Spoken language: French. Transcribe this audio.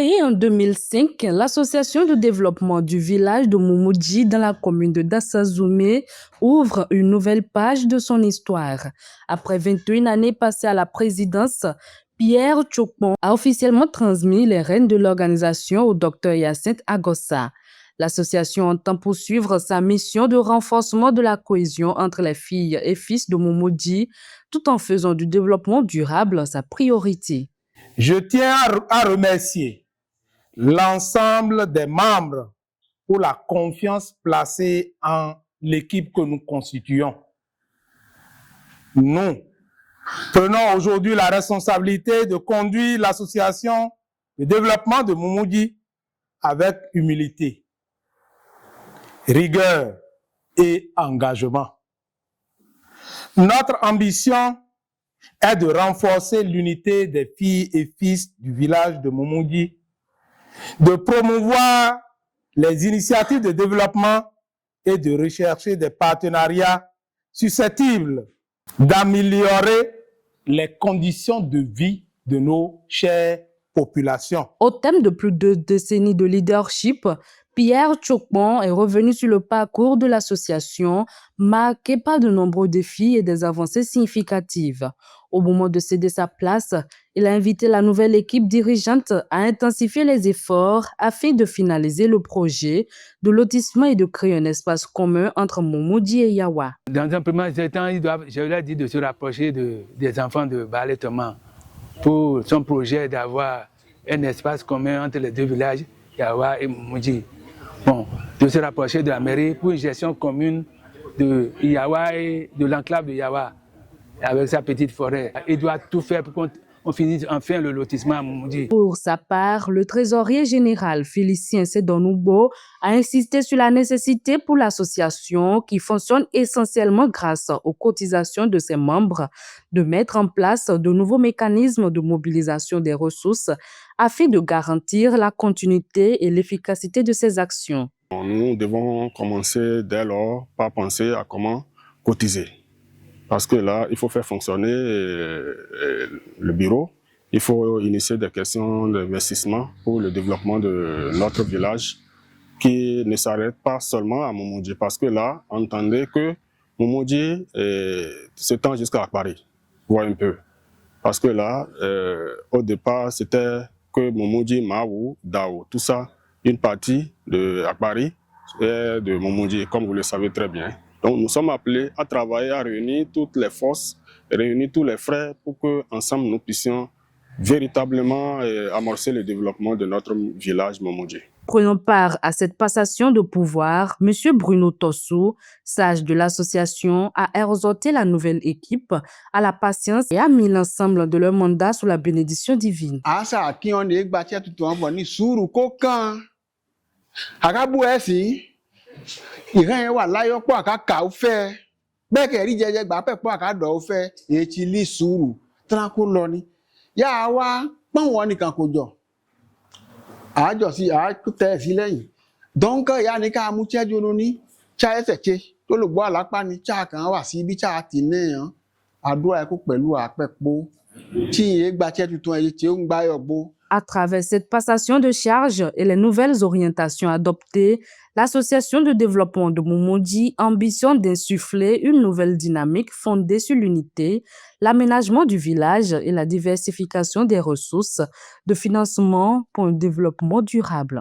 Créée en 2005, l'association de développement du village de Moumoudji dans la commune de Dassazoumé ouvre une nouvelle page de son histoire. Après 21 années passées à la présidence, Pierre Tchokpon a officiellement transmis les rênes de l'organisation au Dr Hyacinthe Agossa. L'association entend poursuivre sa mission de renforcement de la cohésion entre les filles et fils de Moumoudji, tout en faisant du développement durable sa priorité. Je tiens à remercier l'ensemble des membres pour la confiance placée en l'équipe que nous constituons. Nous prenons aujourd'hui la responsabilité de conduire l'association de développement de Moumoudji avec humilité, rigueur et engagement. Notre ambition est de renforcer l'unité des filles et fils du village de Moumoudji, de promouvoir les initiatives de développement et de rechercher des partenariats susceptibles d'améliorer les conditions de vie de nos chères populations. Au thème de plus de décennies de leadership, Pierre Tchokpon est revenu sur le parcours de l'association, marqué par de nombreux défis et des avancées significatives. Au moment de céder sa place, il a invité la nouvelle équipe dirigeante à intensifier les efforts afin de finaliser le projet de lotissement et de créer un espace commun entre Moumoudji et Yawa. Dans un premier temps, je leur ai dit de se rapprocher des enfants de Baletoma pour son projet d'avoir un espace commun entre les deux villages, Yawa et Moumoudji. Bon, de se rapprocher de la mairie pour une gestion commune de Yawa et de l'enclave de Yawa avec sa petite forêt. Il doit tout faire pour qu'on finisse enfin le lotissement à Moumoudji. Pour sa part, le trésorier général Félicien Sedonoubo a insisté sur la nécessité pour l'association, qui fonctionne essentiellement grâce aux cotisations de ses membres, de mettre en place de nouveaux mécanismes de mobilisation des ressources afin de garantir la continuité et l'efficacité de ses actions. Nous devons commencer dès lors par penser à comment cotiser. Parce que là, il faut faire fonctionner le bureau. Il faut initier des questions d'investissement pour le développement de notre village qui ne s'arrête pas seulement à Moumoudji. Parce que là, entendez que Moumoudji s'étend jusqu'à Paris. Voyez un peu. Parce que là, au départ, c'était que Moumoudji, Maou, Dao, tout ça, une partie de Paris et de Moumoudji, comme vous le savez très bien. Donc nous sommes appelés à travailler, à réunir toutes les forces, réunir tous les frères pour qu'ensemble nous puissions véritablement amorcer le développement de notre village Moumoudji. Prenant part à cette passation de pouvoir, M. Bruno Tossou, sage de l'association, a exhorté la nouvelle équipe à la patience et a mis l'ensemble de leur mandat sous la bénédiction divine. Ìran yẹn wà láyọ̀ pọ̀ àkàkà ó fẹ́ bẹ́ẹ̀ kẹ̀rí jẹjẹ gbà pẹ̀ pọ̀ àkàdọ̀ ó fẹ́ èyí lè sùúrù tíráńkó lọ ni yá wa pọ́n wọn nìkan kò jọ àájọ sí àátẹ̀ sí lẹ́yìn dọ́ńkọ́ ìyá ni ká mú chẹ́jú ló ní chá ẹsẹ̀ ché tó lò gbọ́ àlápá ni chá kan wà sí ibi chá tì náà àdúrà ẹ̀kú pẹ̀lú àpẹ̀pọ̀ tí ìyẹn gba chẹ́ tuntun ẹ̀yẹ tí ó ń gbáyọ̀ gbó. À travers cette passation de charges et les nouvelles orientations adoptées, l'association de développement de Moumoudji ambitionne d'insuffler une nouvelle dynamique fondée sur l'unité, l'aménagement du village et la diversification des ressources de financement pour un développement durable.